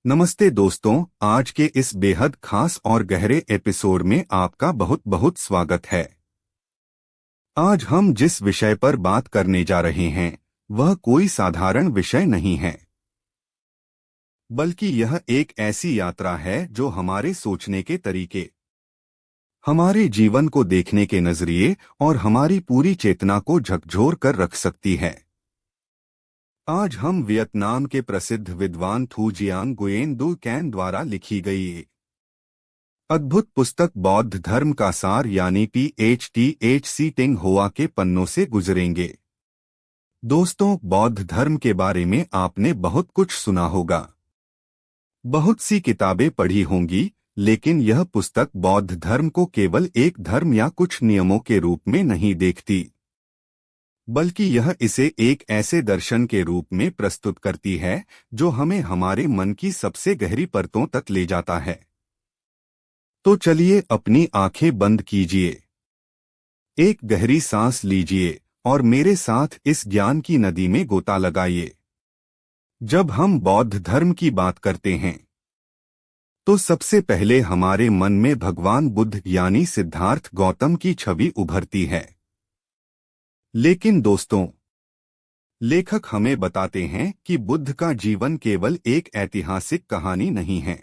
नमस्ते दोस्तों, आज के इस बेहद खास और गहरे एपिसोड में आपका बहुत बहुत स्वागत है। आज हम जिस विषय पर बात करने जा रहे हैं वह कोई साधारण विषय नहीं है, बल्कि यह एक ऐसी यात्रा है जो हमारे सोचने के तरीके, हमारे जीवन को देखने के नजरिए और हमारी पूरी चेतना को झकझोर कर रख सकती है। आज हम वियतनाम के प्रसिद्ध विद्वान थू जियांग गुयेन दु कैन द्वारा लिखी गई एक अद्भुत पुस्तक बौद्ध धर्म का सार यानी PHTHC टिंग होआ के पन्नों से गुजरेंगे। दोस्तों, बौद्ध धर्म के बारे में आपने बहुत कुछ सुना होगा, बहुत सी किताबें पढ़ी होंगी, लेकिन यह पुस्तक बौद्ध धर्म को केवल एक धर्म या कुछ नियमों के रूप में नहीं देखती, बल्कि यह इसे एक ऐसे दर्शन के रूप में प्रस्तुत करती है जो हमें हमारे मन की सबसे गहरी परतों तक ले जाता है। तो चलिए अपनी आंखें बंद कीजिए, एक गहरी सांस लीजिए और मेरे साथ इस ज्ञान की नदी में गोता लगाइए। जब हम बौद्ध धर्म की बात करते हैं तो सबसे पहले हमारे मन में भगवान बुद्ध यानी सिद्धार्थ गौतम की छवि उभरती है। लेकिन दोस्तों, लेखक हमें बताते हैं कि बुद्ध का जीवन केवल एक ऐतिहासिक कहानी नहीं है,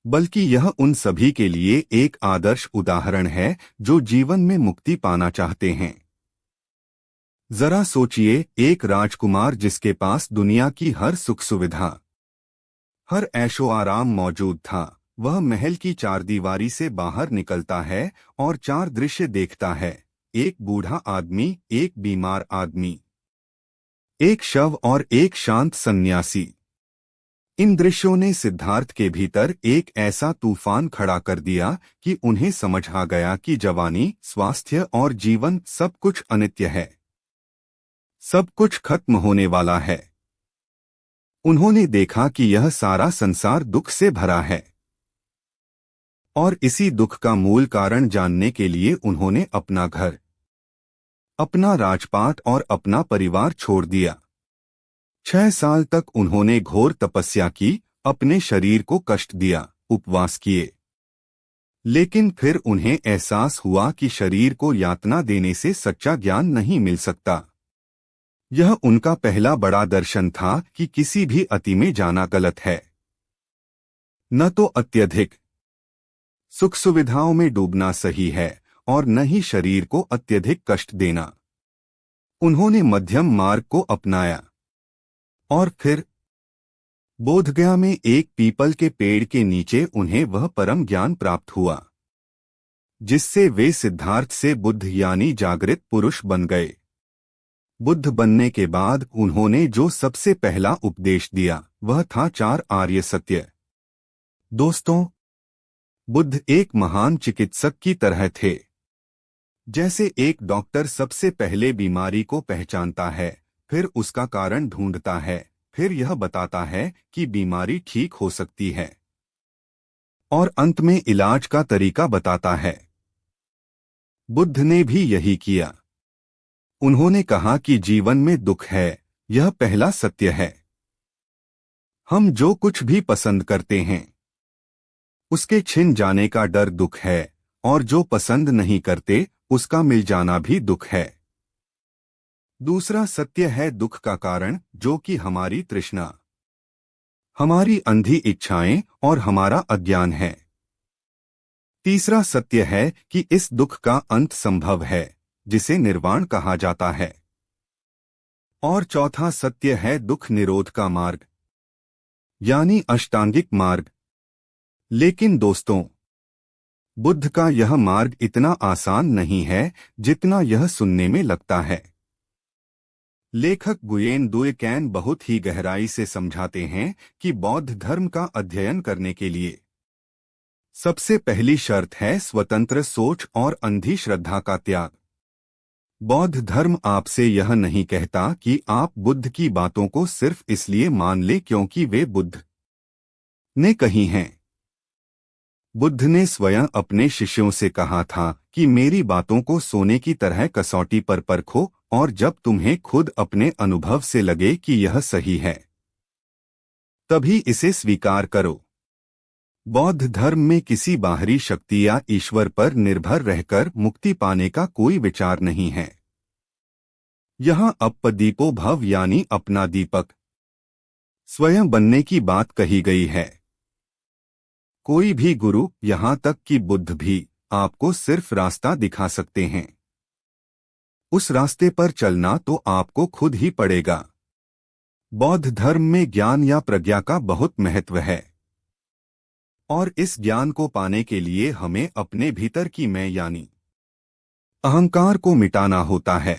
बल्कि यह उन सभी के लिए एक आदर्श उदाहरण है जो जीवन में मुक्ति पाना चाहते हैं। जरा सोचिए, एक राजकुमार जिसके पास दुनिया की हर सुख सुविधा, हर ऐशो आराम मौजूद था, वह महल की चारदीवारी से बाहर निकलता है और चार दृश्य देखता है: एक बूढ़ा आदमी, एक बीमार आदमी, एक शव और एक शांत सन्यासी। इन दृश्यों ने सिद्धार्थ के भीतर एक ऐसा तूफान खड़ा कर दिया कि उन्हें समझ आ गया कि जवानी, स्वास्थ्य और जीवन सब कुछ अनित्य है, सब कुछ खत्म होने वाला है। उन्होंने देखा कि यह सारा संसार दुख से भरा है, और इसी दुख का मूल कारण जानने के लिए उन्होंने अपना घर, अपना राजपाट और अपना परिवार छोड़ दिया। 6 साल तक उन्होंने घोर तपस्या की, अपने शरीर को कष्ट दिया, उपवास किए। लेकिन फिर उन्हें एहसास हुआ कि शरीर को यातना देने से सच्चा ज्ञान नहीं मिल सकता। यह उनका पहला बड़ा दर्शन था कि किसी भी अति में जाना गलत है। न तो अत्यधिक सुख सुविधाओं में डूबना सही है और न ही शरीर को अत्यधिक कष्ट देना। उन्होंने मध्यम मार्ग को अपनाया और फिर बोधगया में एक पीपल के पेड़ के नीचे उन्हें वह परम ज्ञान प्राप्त हुआ जिससे वे सिद्धार्थ से बुद्ध यानी जागृत पुरुष बन गए। बुद्ध बनने के बाद उन्होंने जो सबसे पहला उपदेश दिया वह था 4 आर्य सत्य। दोस्तों, बुद्ध एक महान चिकित्सक की तरह थे। जैसे एक डॉक्टर सबसे पहले बीमारी को पहचानता है, फिर उसका कारण ढूंढता है, फिर यह बताता है कि बीमारी ठीक हो सकती है, और अंत में इलाज का तरीका बताता है। बुद्ध ने भी यही किया। उन्होंने कहा कि जीवन में दुख है, यह पहला सत्य है। हम जो कुछ भी पसंद करते हैं उसके छिन जाने का डर दुख है, और जो पसंद नहीं करते उसका मिल जाना भी दुख है। दूसरा सत्य है दुख का कारण, जो कि हमारी तृष्णा, हमारी अंधी इच्छाएं और हमारा अज्ञान है। तीसरा सत्य है कि इस दुख का अंत संभव है, जिसे निर्वाण कहा जाता है। और चौथा सत्य है दुख निरोध का मार्ग, यानी अष्टांगिक मार्ग। लेकिन दोस्तों, बुद्ध का यह मार्ग इतना आसान नहीं है जितना यह सुनने में लगता है। लेखक गुयेन दु कैन बहुत ही गहराई से समझाते हैं कि बौद्ध धर्म का अध्ययन करने के लिए सबसे पहली शर्त है स्वतंत्र सोच और अंधी श्रद्धा का त्याग। बौद्ध धर्म आपसे यह नहीं कहता कि आप बुद्ध की बातों को सिर्फ इसलिए मान ले क्योंकि वे बुद्ध ने कही हैं। बुद्ध ने स्वयं अपने शिष्यों से कहा था कि मेरी बातों को सोने की तरह कसौटी पर परखो, और जब तुम्हें खुद अपने अनुभव से लगे कि यह सही है तभी इसे स्वीकार करो। बौद्ध धर्म में किसी बाहरी शक्ति या ईश्वर पर निर्भर रहकर मुक्ति पाने का कोई विचार नहीं है। यहाँ अपदीपो भव यानी अपना दीपक स्वयं बनने की बात कही गई है। कोई भी गुरु, यहाँ तक कि बुद्ध भी, आपको सिर्फ रास्ता दिखा सकते हैं। उस रास्ते पर चलना तो आपको खुद ही पड़ेगा। बौद्ध धर्म में ज्ञान या प्रज्ञा का बहुत महत्व है, और इस ज्ञान को पाने के लिए हमें अपने भीतर की मैं यानी अहंकार को मिटाना होता है।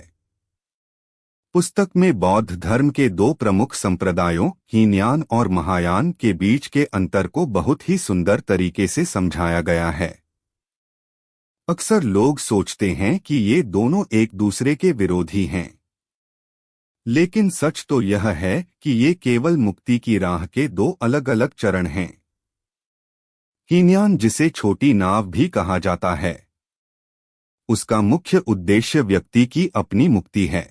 पुस्तक में बौद्ध धर्म के दो प्रमुख संप्रदायों हीनयान और महायान के बीच के अंतर को बहुत ही सुंदर तरीके से समझाया गया है। अक्सर लोग सोचते हैं कि ये दोनों एक दूसरे के विरोधी हैं, लेकिन सच तो यह है कि ये केवल मुक्ति की राह के दो अलग अलग चरण हैं। हीनयान, जिसे छोटी नाव भी कहा जाता है, उसका मुख्य उद्देश्य व्यक्ति की अपनी मुक्ति है।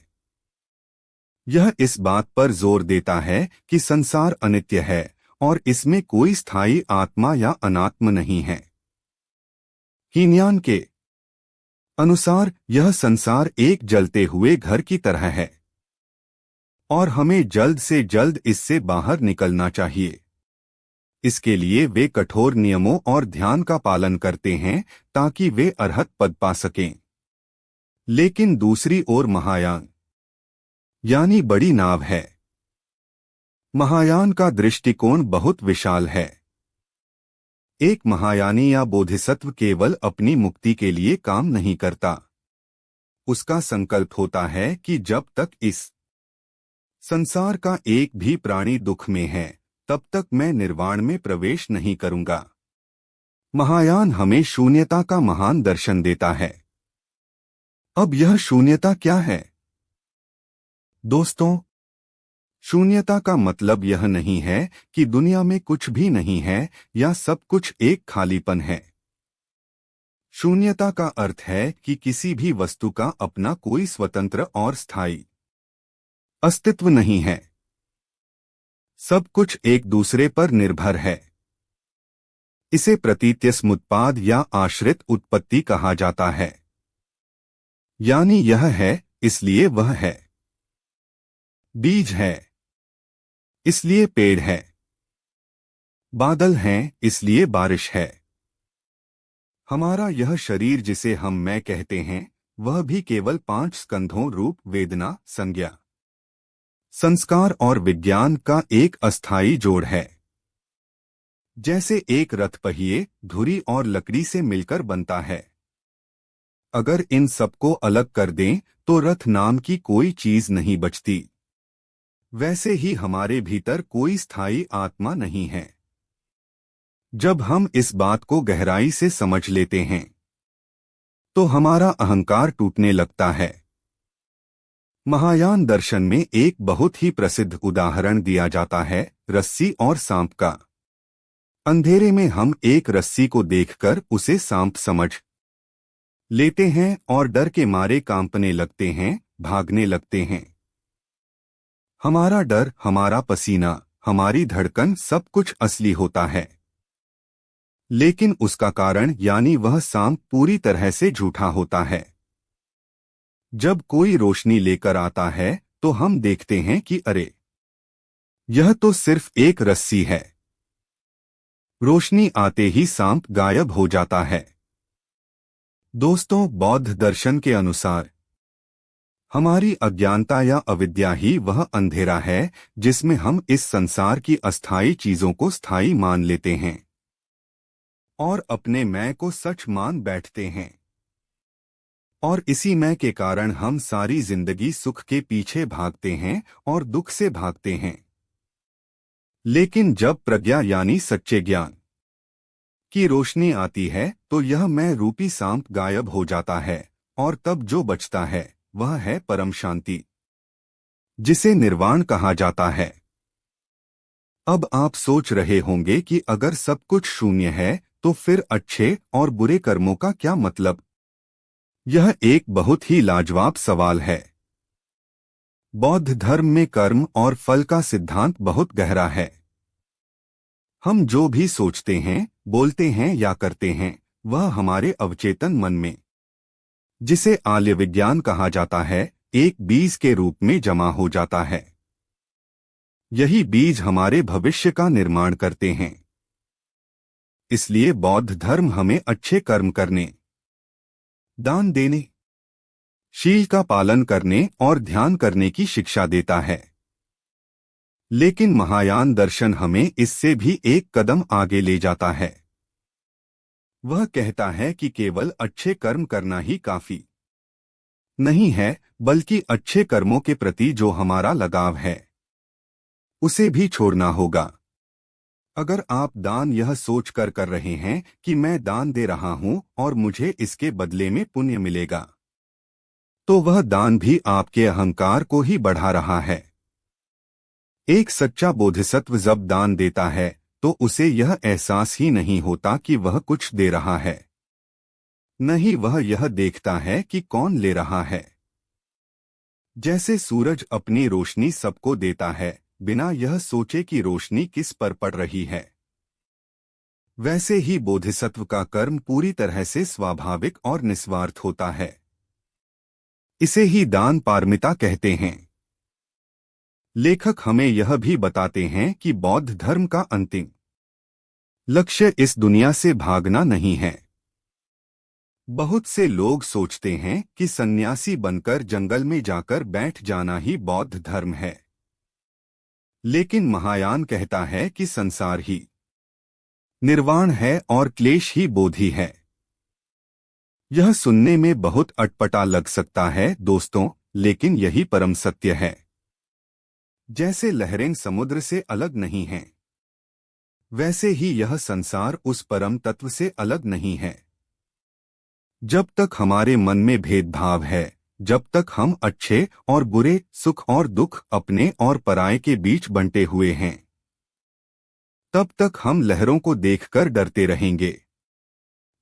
यह इस बात पर जोर देता है कि संसार अनित्य है और इसमें कोई स्थायी आत्मा या अनात्म नहीं है। हीनयान के अनुसार यह संसार एक जलते हुए घर की तरह है और हमें जल्द से जल्द इससे बाहर निकलना चाहिए। इसके लिए वे कठोर नियमों और ध्यान का पालन करते हैं ताकि वे अरहत पद पा सकें। लेकिन दूसरी ओर महायान यानी बड़ी नाव है। महायान का दृष्टिकोण बहुत विशाल है। एक महायानी या बोधिसत्व केवल अपनी मुक्ति के लिए काम नहीं करता। उसका संकल्प होता है कि जब तक इस संसार का एक भी प्राणी दुख में है, तब तक मैं निर्वाण में प्रवेश नहीं करूंगा। महायान हमें शून्यता का महान दर्शन देता है। अब यह शून्यता क्या है? दोस्तों, शून्यता का मतलब यह नहीं है कि दुनिया में कुछ भी नहीं है या सब कुछ एक खालीपन है। शून्यता का अर्थ है कि किसी भी वस्तु का अपना कोई स्वतंत्र और स्थायी अस्तित्व नहीं है। सब कुछ एक दूसरे पर निर्भर है। इसे प्रतीत्यस्मुत्पाद या आश्रित उत्पत्ति कहा जाता है। यानी यह है, इसलिए वह है। बीज है, इसलिए पेड़ है। बादल हैं, इसलिए बारिश है। हमारा यह शरीर जिसे हम मैं कहते हैं, वह भी केवल 5 स्कंधों रूप वेदना, संज्ञा, संस्कार और विज्ञान का एक अस्थायी जोड़ है। जैसे एक रथ पहिए, धुरी और लकड़ी से मिलकर बनता है। अगर इन सबको अलग कर दें तो रथ नाम की कोई चीज नहीं बचती। वैसे ही हमारे भीतर कोई स्थायी आत्मा नहीं है। जब हम इस बात को गहराई से समझ लेते हैं तो हमारा अहंकार टूटने लगता है। महायान दर्शन में एक बहुत ही प्रसिद्ध उदाहरण दिया जाता है, रस्सी और सांप का। अंधेरे में हम एक रस्सी को देखकर उसे सांप समझ लेते हैं और डर के मारे कांपने लगते हैं, भागने लगते हैं। हमारा डर, हमारा पसीना, हमारी धड़कन सब कुछ असली होता है, लेकिन उसका कारण यानी वह सांप पूरी तरह से झूठा होता है। जब कोई रोशनी लेकर आता है तो हम देखते हैं कि अरे, यह तो सिर्फ एक रस्सी है। रोशनी आते ही सांप गायब हो जाता है। दोस्तों, बौद्ध दर्शन के अनुसार हमारी अज्ञानता या अविद्या ही वह अंधेरा है जिसमें हम इस संसार की अस्थायी चीजों को स्थायी मान लेते हैं और अपने मैं को सच मान बैठते हैं। और इसी मैं के कारण हम सारी जिंदगी सुख के पीछे भागते हैं और दुख से भागते हैं। लेकिन जब प्रज्ञा यानी सच्चे ज्ञान की रोशनी आती है तो यह मैं रूपी सांप गायब हो जाता है और तब जो बचता है वह है परम शांति, जिसे निर्वाण कहा जाता है। अब आप सोच रहे होंगे कि अगर सब कुछ शून्य है तो फिर अच्छे और बुरे कर्मों का क्या मतलब? यह एक बहुत ही लाजवाब सवाल है। बौद्ध धर्म में कर्म और फल का सिद्धांत बहुत गहरा है। हम जो भी सोचते हैं, बोलते हैं या करते हैं, वह हमारे अवचेतन मन में, जिसे आर्य विज्ञान कहा जाता है, एक बीज के रूप में जमा हो जाता है। यही बीज हमारे भविष्य का निर्माण करते हैं। इसलिए बौद्ध धर्म हमें अच्छे कर्म करने, दान देने, शील का पालन करने और ध्यान करने की शिक्षा देता है। लेकिन महायान दर्शन हमें इससे भी एक कदम आगे ले जाता है। वह कहता है कि केवल अच्छे कर्म करना ही काफी नहीं है, बल्कि अच्छे कर्मों के प्रति जो हमारा लगाव है, उसे भी छोड़ना होगा। अगर आप दान यह सोचकर कर रहे हैं कि मैं दान दे रहा हूं और मुझे इसके बदले में पुण्य मिलेगा, तो वह दान भी आपके अहंकार को ही बढ़ा रहा है। एक सच्चा बोधिसत्व जब दान देता है तो उसे यह एहसास ही नहीं होता कि वह कुछ दे रहा है, नहीं वह यह देखता है कि कौन ले रहा है। जैसे सूरज अपनी रोशनी सबको देता है बिना यह सोचे कि रोशनी किस पर पड़ रही है, वैसे ही बोधिसत्व का कर्म पूरी तरह से स्वाभाविक और निस्वार्थ होता है। इसे ही दान पारमिता कहते हैं। लेखक हमें यह भी बताते हैं कि बौद्ध धर्म का अंतिम लक्ष्य इस दुनिया से भागना नहीं है। बहुत से लोग सोचते हैं कि सन्यासी बनकर जंगल में जाकर बैठ जाना ही बौद्ध धर्म है, लेकिन महायान कहता है कि संसार ही निर्वाण है और क्लेश ही बोधि है। यह सुनने में बहुत अटपटा लग सकता है दोस्तों, लेकिन यही परम सत्य है। जैसे लहरें समुद्र से अलग नहीं हैं, वैसे ही यह संसार उस परम तत्व से अलग नहीं है। जब तक हमारे मन में भेदभाव है, जब तक हम अच्छे और बुरे, सुख और दुख, अपने और पराये के बीच बंटे हुए हैं, तब तक हम लहरों को देखकर डरते रहेंगे।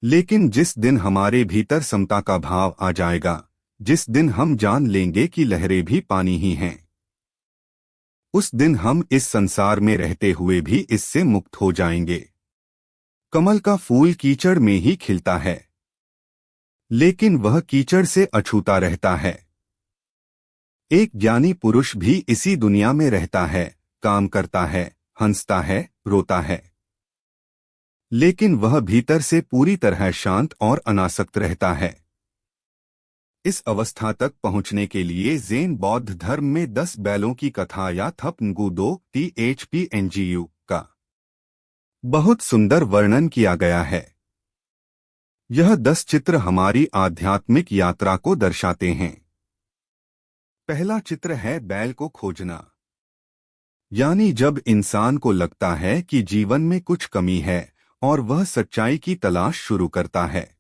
लेकिन जिस दिन हमारे भीतर समता का भाव आ जाएगा, जिस दिन हम जान लेंगे कि लहरें भी पानी ही हैं, उस दिन हम इस संसार में रहते हुए भी इससे मुक्त हो जाएंगे। कमल का फूल कीचड़ में ही खिलता है, लेकिन वह कीचड़ से अछूता रहता है। एक ज्ञानी पुरुष भी इसी दुनिया में रहता है, काम करता है, हंसता है, रोता है, लेकिन वह भीतर से पूरी तरह शांत और अनासक्त रहता है। इस अवस्था तक पहुंचने के लिए ज़ेन बौद्ध धर्म में 10 बैलों की कथा या थप-न्गू-दो THPNGU का बहुत सुंदर वर्णन किया गया है। यह 10 चित्र हमारी आध्यात्मिक यात्रा को दर्शाते हैं। पहला चित्र है बैल को खोजना, यानी जब इंसान को लगता है कि जीवन में कुछ कमी है और वह सच्चाई की तलाश शुरू करता है।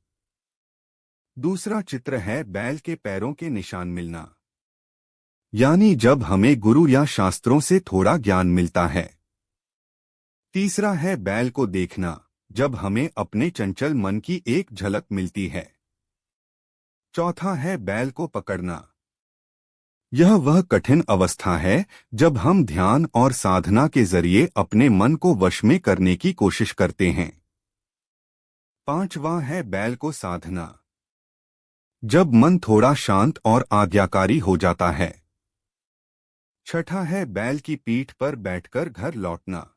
दूसरा चित्र है बैल के पैरों के निशान मिलना, यानी जब हमें गुरु या शास्त्रों से थोड़ा ज्ञान मिलता है। तीसरा है बैल को देखना, जब हमें अपने चंचल मन की एक झलक मिलती है। चौथा है बैल को पकड़ना, यह वह कठिन अवस्था है जब हम ध्यान और साधना के जरिए अपने मन को वश में करने की कोशिश करते हैं। पांचवा है बैल को साधना, जब मन थोड़ा शांत और आज्ञाकारी हो जाता है। छठा है बैल की पीठ पर बैठकर घर लौटना,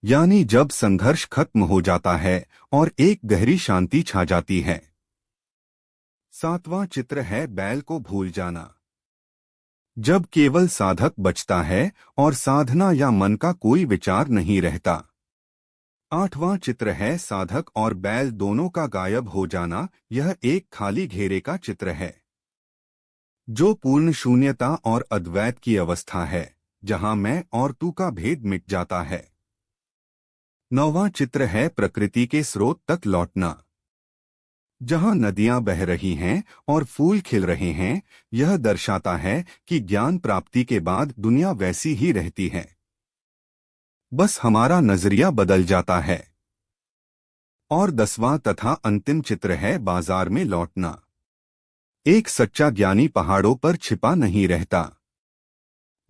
यानी जब संघर्ष खत्म हो जाता है और एक गहरी शांति छा जाती है। सातवां चित्र है बैल को भूल जाना, जब केवल साधक बचता है और साधना या मन का कोई विचार नहीं रहता। आठवां चित्र है साधक और बैल दोनों का गायब हो जाना, यह एक खाली घेरे का चित्र है, जो पूर्ण शून्यता और अद्वैत की अवस्था है, जहां मैं और तू का भेद मिट जाता है। नौवां चित्र है प्रकृति के स्रोत तक लौटना, जहां नदियां बह रही हैं और फूल खिल रहे हैं। यह दर्शाता है कि ज्ञान प्राप्ति के बाद दुनिया वैसी ही रहती है, बस हमारा नजरिया बदल जाता है। और 10वां तथा अंतिम चित्र है बाजार में लौटना। एक सच्चा ज्ञानी पहाड़ों पर छिपा नहीं रहता,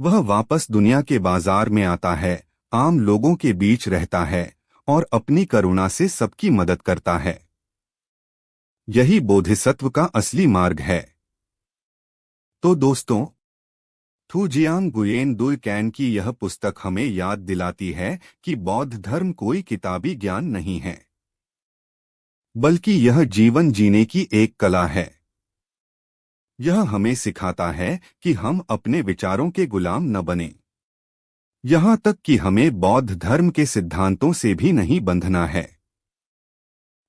वह वापस दुनिया के बाजार में आता है, आम लोगों के बीच रहता है और अपनी करुणा से सबकी मदद करता है। यही बोधिसत्व का असली मार्ग है। तो दोस्तों, थू गुयेन दुई कैन की यह पुस्तक हमें याद दिलाती है कि बौद्ध धर्म कोई किताबी ज्ञान नहीं है, बल्कि यह जीवन जीने की एक कला है। यह हमें सिखाता है कि हम अपने विचारों के गुलाम न बने, यहाँ तक कि हमें बौद्ध धर्म के सिद्धांतों से भी नहीं बंधना है।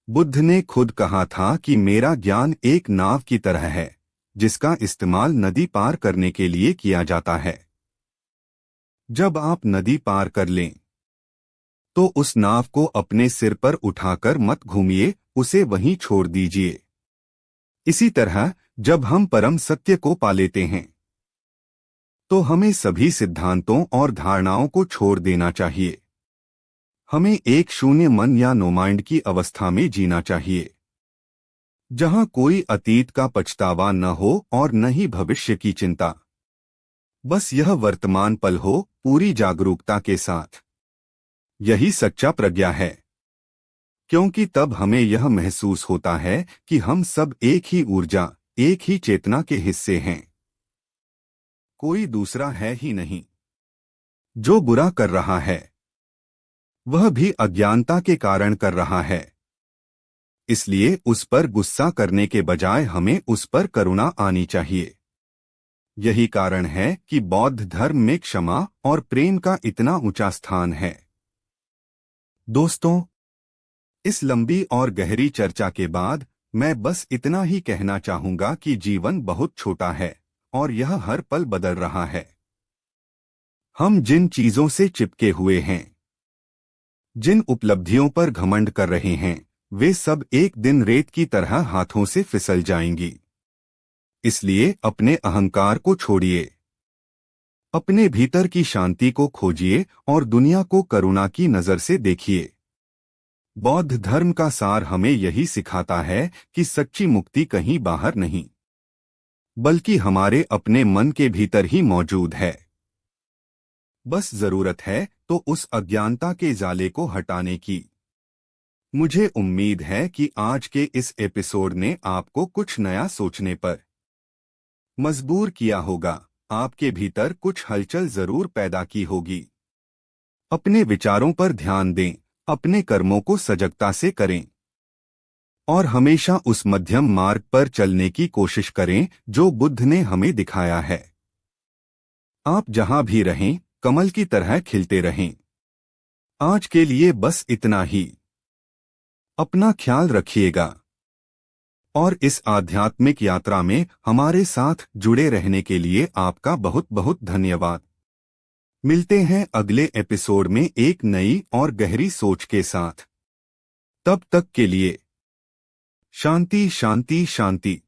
बुद्ध ने खुद कहा था कि मेरा ज्ञान एक नाव की तरह है, जिसका इस्तेमाल नदी पार करने के लिए किया जाता है। जब आप नदी पार कर लें, तो उस नाव को अपने सिर पर उठाकर मत घूमिए, उसे वहीं छोड़ दीजिए। इसी तरह जब हम परम सत्य को पा लेते हैं, तो हमें सभी सिद्धांतों और धारणाओं को छोड़ देना चाहिए। हमें एक शून्य मन या नो माइंड की अवस्था में जीना चाहिए, जहां कोई अतीत का पछतावा न हो और न ही भविष्य की चिंता। बस यह वर्तमान पल हो, पूरी जागरूकता के साथ। यही सच्चा प्रज्ञा है, क्योंकि तब हमें यह महसूस होता है कि हम सब एक ही ऊर्जा, एक ही चेतना के हिस्से हैं। कोई दूसरा है ही नहीं। जो बुरा कर रहा है, वह भी अज्ञानता के कारण कर रहा है। इसलिए उस पर गुस्सा करने के बजाय हमें उस पर करुणा आनी चाहिए। यही कारण है कि बौद्ध धर्म में क्षमा और प्रेम का इतना ऊंचा स्थान है। दोस्तों, इस लंबी और गहरी चर्चा के बाद मैं बस इतना ही कहना चाहूंगा कि जीवन बहुत छोटा है और यह हर पल बदल रहा है। हम जिन चीजों से चिपके हुए हैं, जिन उपलब्धियों पर घमंड कर रहे हैं, वे सब एक दिन रेत की तरह हाथों से फिसल जाएंगी। इसलिए अपने अहंकार को छोड़िए, अपने भीतर की शांति को खोजिए और दुनिया को करुणा की नजर से देखिए। बौद्ध धर्म का सार हमें यही सिखाता है कि सच्ची मुक्ति कहीं बाहर नहीं, बल्कि हमारे अपने मन के भीतर ही मौजूद है। बस जरूरत है तो उस अज्ञानता के जाले को हटाने की। मुझे उम्मीद है कि आज के इस एपिसोड ने आपको कुछ नया सोचने पर मजबूर किया होगा, आपके भीतर कुछ हलचल जरूर पैदा की होगी। अपने विचारों पर ध्यान दें, अपने कर्मों को सजगता से करें और हमेशा उस मध्यम मार्ग पर चलने की कोशिश करें जो बुद्ध ने हमें दिखाया है। आप जहां भी रहें, कमल की तरह खिलते रहें। आज के लिए बस इतना ही। अपना ख्याल रखिएगा और इस आध्यात्मिक यात्रा में हमारे साथ जुड़े रहने के लिए आपका बहुत बहुत धन्यवाद। मिलते हैं अगले एपिसोड में एक नई और गहरी सोच के साथ। तब तक के लिए शांति शांति शांति।